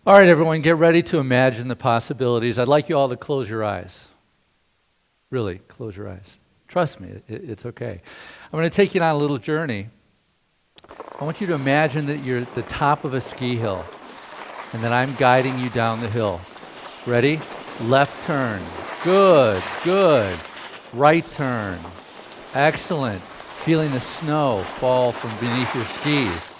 All right, everyone, get ready to imagine the possibilities. I'd like you all to close your eyes. Really, close your eyes. Trust me, it's okay. I'm going to take you on a little journey. I want you to imagine that you're at the top of a ski hill and that I'm guiding you down the hill. Ready? Left turn. Good, good. Right turn. Excellent. Feeling the snow fall from beneath your skis.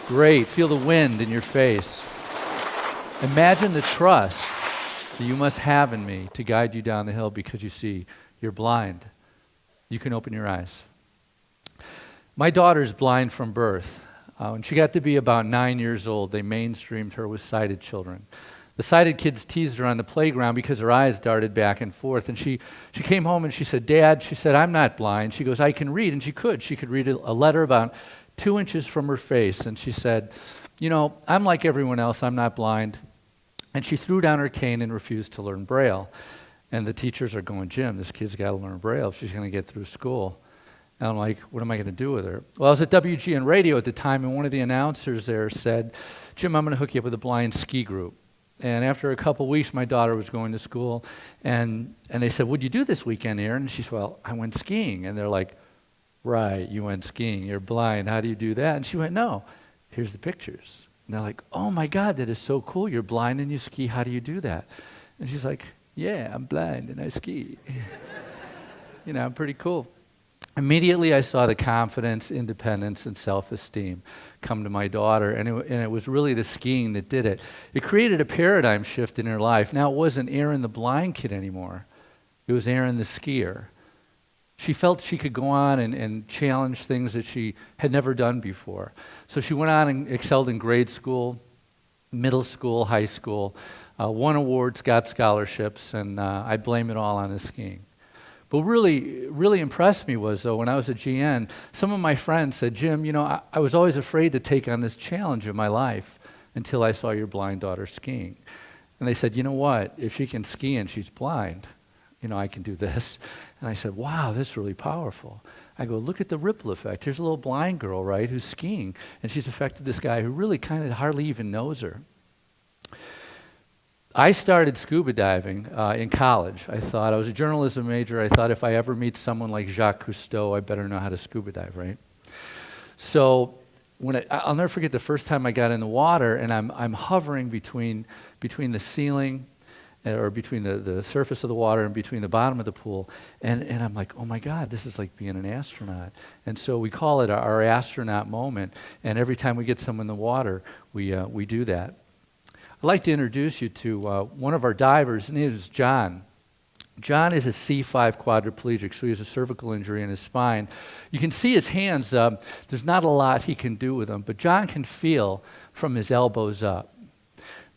Great. Feel the wind in your face. Imagine the trust that you must have in me to guide you down the hill because you see, you're blind. You can open your eyes. My daughter's blind from birth. When she got to be about 9 years old, they mainstreamed her with sighted children. The sighted kids teased her on the playground because her eyes darted back and forth. And she came home and she said, Dad, she said, I'm not blind. She goes, I can read. And she could. She could read a letter about 2 inches from her face. And she said, you know, I'm like everyone else. I'm not blind. And she threw down her cane and refused to learn Braille. And the teachers are going, Jim, this kid's got to learn Braille if she's going to get through school. And I'm like, what am I going to do with her? Well, I was at WGN Radio at the time, and one of the announcers there said, Jim, I'm going to hook you up with a blind ski group. And after a couple weeks, my daughter was going to school, and they said, what'd you do this weekend, Aaron? And she said, well, I went skiing. And they're like, right, you went skiing. You're blind. How do you do that? And she went, no, here's the pictures. And they're like, oh, my God, that is so cool. You're blind and you ski. How do you do that? And she's like, yeah, I'm blind and I ski. You know, I'm pretty cool. Immediately, I saw the confidence, independence, and self-esteem come to my daughter, and it was really the skiing that did it. It created a paradigm shift in her life. Now, it wasn't Aaron the blind kid anymore. It was Aaron the skier. She felt she could go on and challenge things that she had never done before. So she went on and excelled in grade school, middle school, high school, won awards, got scholarships, and I blame it all on the skiing. But really impressed me was, though, when I was at GN, some of my friends said, Jim, you know, I was always afraid to take on this challenge of my life until I saw your blind daughter skiing. And they said, you know what, if she can ski and she's blind, you know, I can do this. And I said, wow, that's really powerful. I go, look at the ripple effect. Here's a little blind girl, right, who's skiing, and she's affected this guy who really kind of hardly even knows her. I started scuba diving in college. I thought, I was a journalism major. I thought if I ever meet someone like Jacques Cousteau, I better know how to scuba dive, right? So I'll never forget the first time I got in the water, and I'm hovering between the ceiling, or between the surface of the water and between the bottom of the pool, and I'm like, oh my God, this is like being an astronaut. And so we call it our astronaut moment, and every time we get someone in the water, we do that. I'd like to introduce you to one of our divers. His name is John. John is a C5 quadriplegic, so he has a cervical injury in his spine. You can see his hands. There's not a lot he can do with them, but John can feel from his elbows up.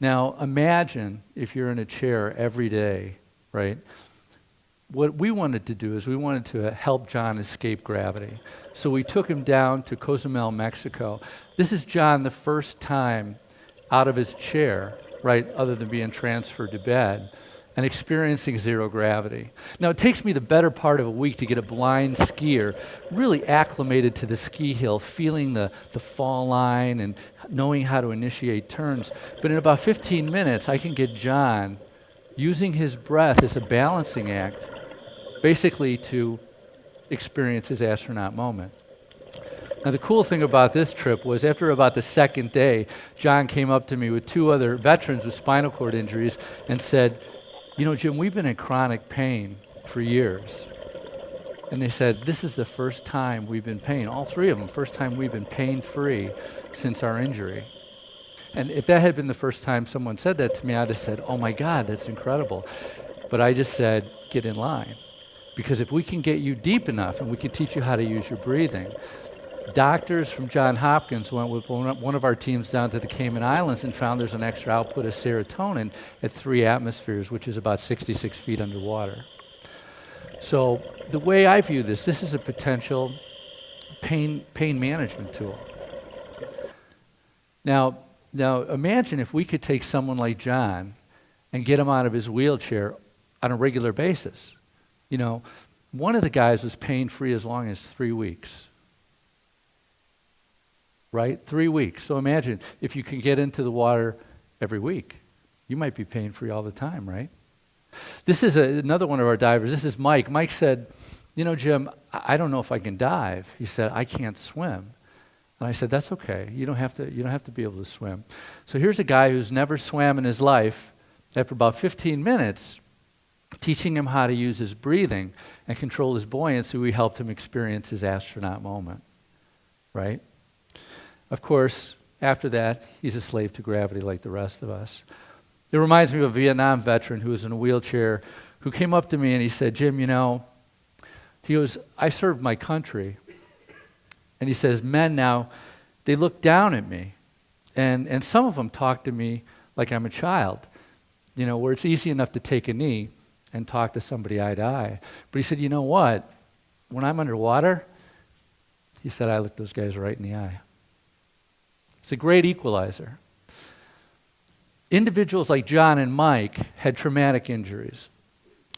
Now, imagine if you're in a chair every day, right? What we wanted to do is we wanted to help John escape gravity. So we took him down to Cozumel, Mexico. This is John the first time out of his chair, right, other than being transferred to bed, and experiencing zero gravity. Now, it takes me the better part of a week to get a blind skier really acclimated to the ski hill, feeling the fall line and knowing how to initiate turns. But in about 15 minutes, I can get John using his breath as a balancing act, basically to experience his astronaut moment. Now, the cool thing about this trip was after about the second day, John came up to me with 2 other veterans with spinal cord injuries and said, you know, Jim, we've been in chronic pain for years. And they said, this is the first time we've been in pain. All 3 of them, first time we've been pain-free since our injury. And if that had been the first time someone said that to me, I'd have said, oh my God, that's incredible. But I just said, get in line. Because if we can get you deep enough and we can teach you how to use your breathing. Doctors from Johns Hopkins went with one of our teams down to the Cayman Islands and found there's an extra output of serotonin at 3 atmospheres, which is about 66 feet underwater. So the way I view this is a potential pain management tool. Now imagine if we could take someone like John and get him out of his wheelchair on a regular basis. You know, one of the guys was pain-free as long as 3 weeks. Right? 3 weeks. So imagine if you can get into the water every week. You might be pain-free all the time, right? This is another one of our divers. This is Mike. Mike said, you know, Jim, I don't know if I can dive. He said, I can't swim. And I said, that's okay. You don't have to be able to swim. So here's a guy who's never swam in his life. After about 15 minutes, teaching him how to use his breathing and control his buoyancy, we helped him experience his astronaut moment, right? Of course, after that, he's a slave to gravity like the rest of us. It reminds me of a Vietnam veteran who was in a wheelchair who came up to me and he said, Jim, you know, he goes, I served my country. And he says, men now, they look down at me. And some of them talk to me like I'm a child, you know, where it's easy enough to take a knee and talk to somebody eye to eye. But he said, you know what? When I'm underwater, he said, I look those guys right in the eye. It's a great equalizer. Individuals like John and Mike had traumatic injuries.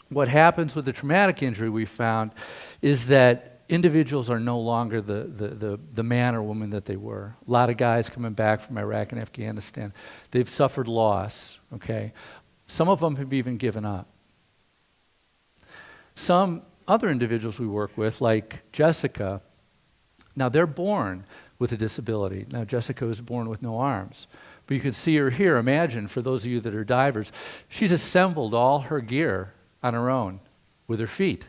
What happens with the traumatic injury we found is that individuals are no longer the man or woman that they were. A lot of guys coming back from Iraq and Afghanistan, they've suffered loss, okay? Some of them have even given up. Some other individuals we work with, like Jessica, now they're born with a disability. Now Jessica was born with no arms. But you can see her here. Imagine, for those of you that are divers, she's assembled all her gear on her own with her feet.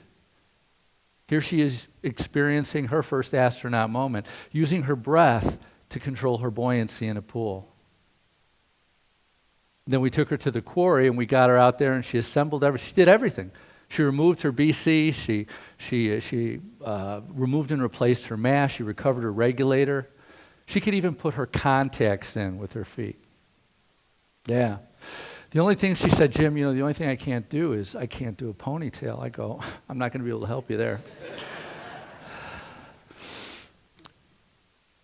Here she is experiencing her first astronaut moment, using her breath to control her buoyancy in a pool. Then we took her to the quarry and we got her out there and she assembled everything. She did everything. She removed her BC, she removed and replaced her mask, she recovered her regulator. She could even put her contacts in with her feet. Yeah. The only thing she said, Jim, you know, the only thing I can't do is I can't do a ponytail. I go, I'm not going to be able to help you there.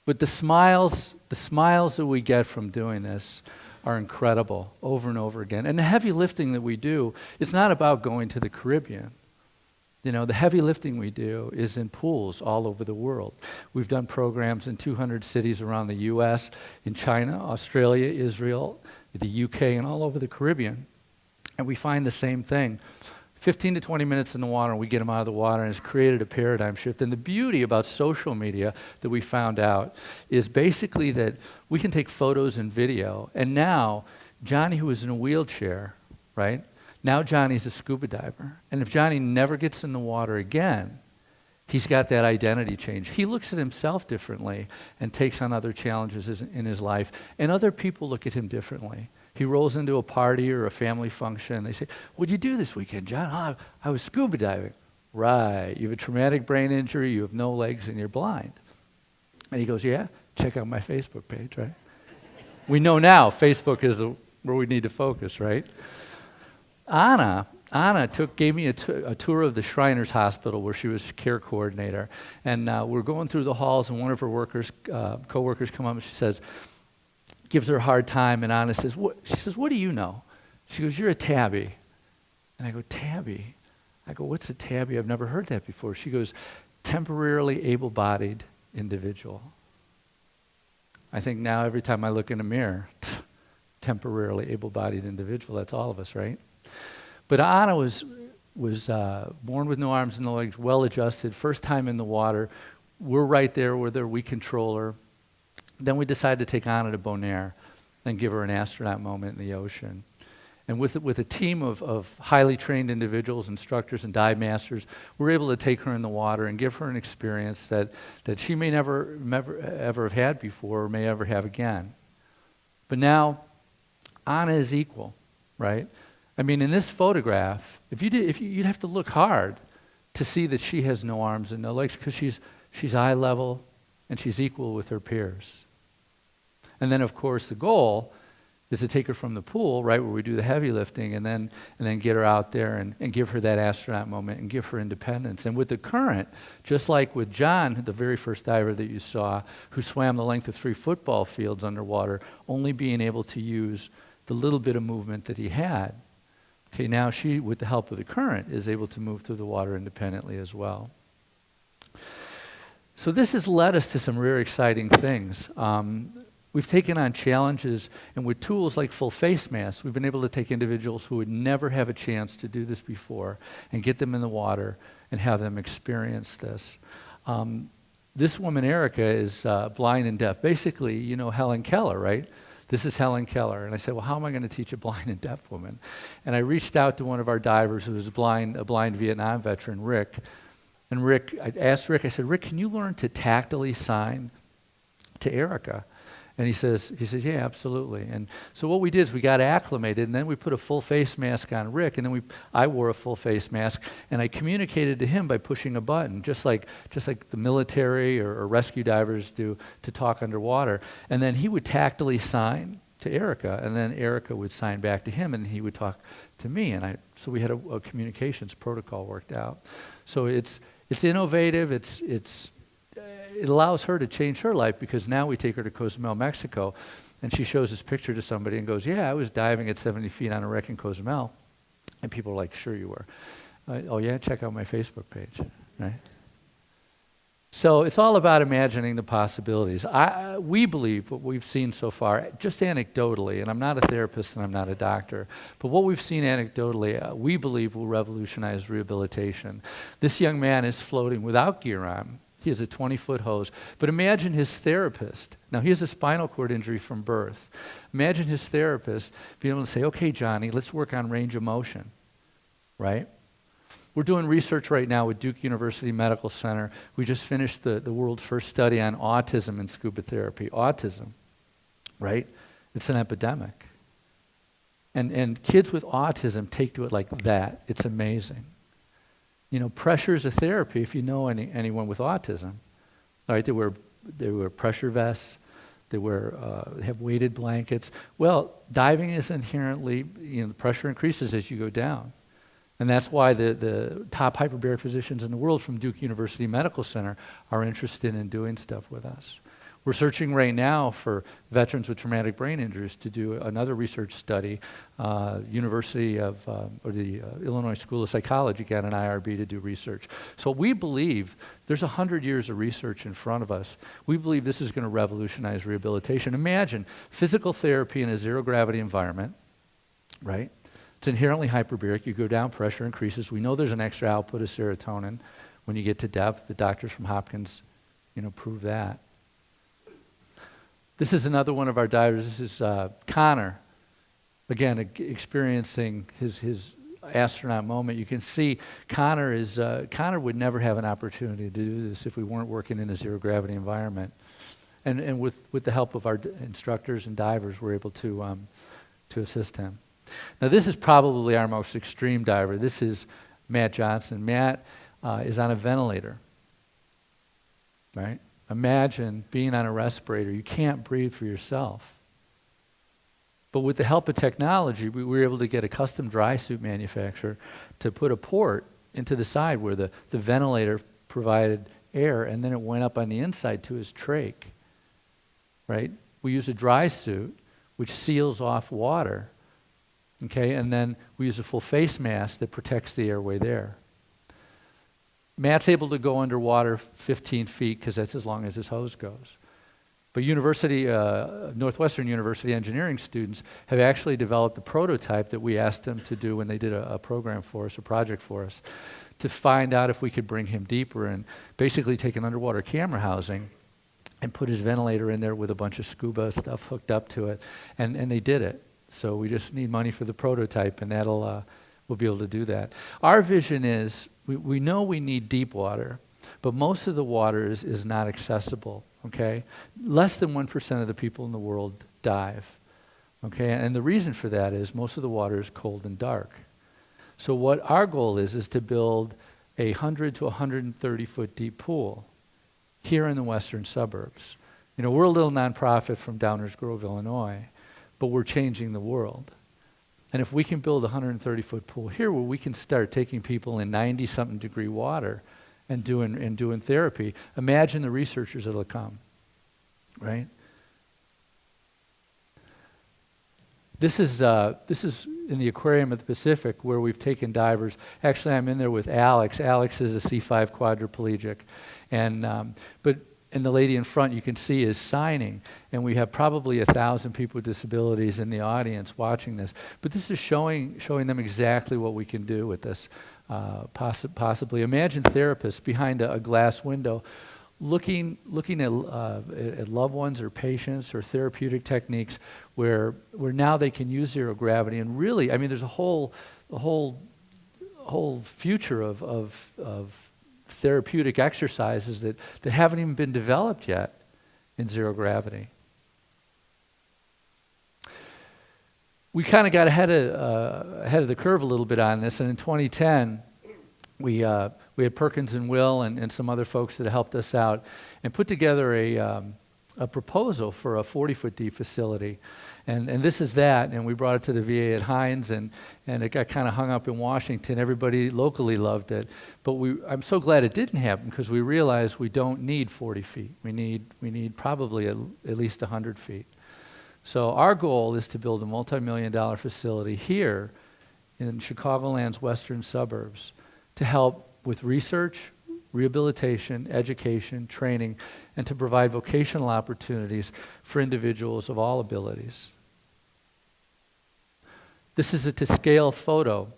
But the smiles that we get from doing this are incredible over and over again. And the heavy lifting that we do, it's not about going to the Caribbean. You know, the heavy lifting we do is in pools all over the world. We've done programs in 200 cities around the U.S., in China, Australia, Israel, the UK, and all over the Caribbean. And we find the same thing. 15 to 20 minutes in the water, and we get them out of the water, and it's created a paradigm shift. And the beauty about social media that we found out is basically that we can take photos and video. And now, Johnny, who was in a wheelchair, right? Now Johnny's a scuba diver. And if Johnny never gets in the water again, he's got that identity change. He looks at himself differently and takes on other challenges in his life. And other people look at him differently. He rolls into a party or a family function. They say, what'd you do this weekend, John? Oh, I was scuba diving. Right. You have a traumatic brain injury, you have no legs, and you're blind. And he goes, yeah, check out my Facebook page, right? We know now Facebook is where we need to focus, right? Anna gave me a tour of the Shriners Hospital where she was care coordinator. And we're going through the halls, and one of her co-workers come up and she says, gives her a hard time, and Anna says, she says, what do you know? She goes, you're a tabby. And I go, tabby? I go, what's a tabby? I've never heard that before. She goes, temporarily able-bodied individual. I think now every time I look in a mirror, temporarily able-bodied individual, that's all of us, right? But Anna was born with no arms and no legs, well-adjusted, first time in the water. We're right there with her, we control her. Then we decided to take Anna to Bonaire and give her an astronaut moment in the ocean. And with a team of highly trained individuals, instructors, and dive masters, we're able to take her in the water and give her an experience that she may never ever have had before or may ever have again. But now, Anna is equal, right? I mean, in this photograph, you'd have to look hard to see that she has no arms and no legs because she's eye level and she's equal with her peers. And then, of course, the goal is to take her from the pool, right, where we do the heavy lifting, and then get her out there and give her that astronaut moment and give her independence. And with the current, just like with John, the very first diver that you saw, who swam the length of 3 football fields underwater, only being able to use the little bit of movement that he had. Okay, now she, with the help of the current, is able to move through the water independently as well. So this has led us to some very exciting things. We've taken on challenges, and with tools like full face masks, we've been able to take individuals who would never have a chance to do this before and get them in the water and have them experience this. This woman, Erica, is blind and deaf. Basically, you know Helen Keller, right? This is Helen Keller. And I said, well, how am I going to teach a blind and deaf woman? And I reached out to one of our divers who was a blind Vietnam veteran, Rick. And I asked Rick, I said, Rick, can you learn to tactily sign to Erica? And he says, yeah, absolutely. And so what we did is we got acclimated, and then we put a full face mask on Rick, and then I wore a full face mask, and I communicated to him by pushing a button, just like the military or rescue divers do to talk underwater. And then he would tactily sign to Erica, and then Erica would sign back to him, and he would talk to me. And so we had a communications protocol worked out. So it's innovative. It allows her to change her life, because now we take her to Cozumel, Mexico, and she shows this picture to somebody and goes, yeah, I was diving at 70 feet on a wreck in Cozumel. And people are like, sure you were. Oh yeah, check out my Facebook page, right? So it's all about imagining the possibilities. We believe what we've seen so far, just anecdotally, and I'm not a therapist and I'm not a doctor, but what we've seen anecdotally, we believe will revolutionize rehabilitation. This young man is floating without gear on. He has a 20-foot hose. But imagine his therapist. Now, he has a spinal cord injury from birth. Imagine his therapist being able to say, okay, Johnny, let's work on range of motion, right? We're doing research right now with Duke University Medical Center. We just finished the world's first study on autism and scuba therapy. Autism, right? It's an epidemic. And kids with autism take to it like that. It's amazing. You know, pressure is a therapy if you know anyone with autism. All right, they wear pressure vests, they have weighted blankets. Well, diving is inherently, the pressure increases as you go down. And that's why the top hyperbaric physicians in the world from Duke University Medical Center are interested in doing stuff with us. We're searching right now for veterans with traumatic brain injuries to do another research study. University of, or the Illinois School of Psychology got an IRB to do research. So we believe there's 100 years of research in front of us. We believe this is going to revolutionize rehabilitation. Imagine physical therapy in a zero-gravity environment, right? It's inherently hyperbaric. You go down, pressure increases. We know there's an extra output of serotonin when you get to depth. The doctors from Hopkins, prove that. This is another one of our divers. This is Connor, again, experiencing his astronaut moment. You can see Connor would never have an opportunity to do this if we weren't working in a zero-gravity environment. And with the help of our instructors and divers, we're able to assist him. Now, this is probably our most extreme diver. This is Matt Johnson. Matt is on a ventilator, right? Imagine being on a respirator. You can't breathe for yourself. But with the help of technology, we were able to get a custom dry suit manufacturer to put a port into the side where the ventilator provided air, and then it went up on the inside to his trach, right? We use a dry suit, which seals off water, okay? And then we use a full face mask that protects the airway there. Matt's able to go underwater 15 feet because that's as long as his hose goes. But Northwestern University engineering students have actually developed a prototype that we asked them to do when they did a program for us, a project for us, to find out if we could bring him deeper and basically take an underwater camera housing and put his ventilator in there with a bunch of scuba stuff hooked up to it. And they did it. So we just need money for the prototype, and we'll be able to do that. Our vision is, we know we need deep water, but most of the water is not accessible, okay? Less than 1% of the people in the world dive, okay? And the reason for that is most of the water is cold and dark. So what our goal is to build a 100 to 130 foot deep pool here in the western suburbs. We're a little nonprofit from Downers Grove, Illinois, but we're changing the world. And if we can build a 130-foot pool here where we can start taking people in 90-something degree water and doing therapy, imagine the researchers that'll come, right? This is in the aquarium of the Pacific where we've taken divers. Actually, I'm in there with Alex. Alex is a C5 quadriplegic, but and the lady in front you can see is signing, and we have probably 1,000 people with disabilities in the audience watching this. But this is showing them exactly what we can do with this. Possibly, imagine therapists behind a glass window, looking at loved ones or patients or therapeutic techniques where now they can use zero gravity. And really, I mean, there's a whole future of therapeutic exercises that haven't even been developed yet in zero gravity. We kind of got ahead of the curve a little bit on this, and in 2010, we had Perkins and Will and some other folks that helped us out and put together a proposal for a 40-foot deep facility. And this is that, and we brought it to the VA at Hines, and it got kind of hung up in Washington. Everybody locally loved it. But I'm so glad it didn't happen, because we realized we don't need 40 feet. We need probably at least 100 feet. So our goal is to build a multi-million-dollar facility here in Chicagoland's western suburbs to help with research, rehabilitation, education, training, and to provide vocational opportunities for individuals of all abilities. This is a to-scale photo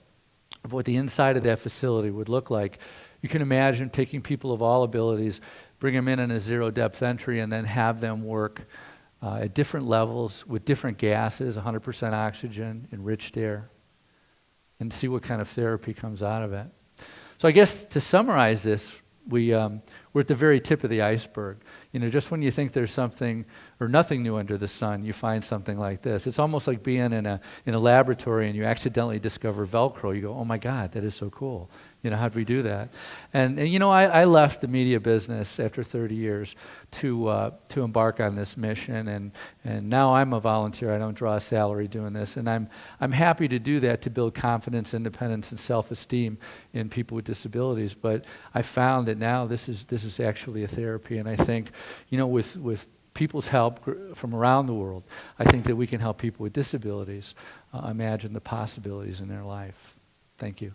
of what the inside of that facility would look like. You can imagine taking people of all abilities, bring them in a zero-depth entry, and then have them work at different levels with different gases, 100% oxygen, enriched air, and see what kind of therapy comes out of it. So I guess to summarize this, we're at the very tip of the iceberg. You know, just when you think there's something or nothing new under the sun, you find something like this. It's almost like being in a laboratory and you accidentally discover Velcro. You go, oh my God, that is so cool. You know, how'd we do that? And you know, I left the media business after 30 years to embark on this mission, and now I'm a volunteer. I don't draw a salary doing this, and I'm happy to do that to build confidence, independence, and self-esteem in people with disabilities. But I found that now this is actually a therapy, and I think, you know, with people's help from around the world, I think that we can help people with disabilities imagine the possibilities in their life. Thank you.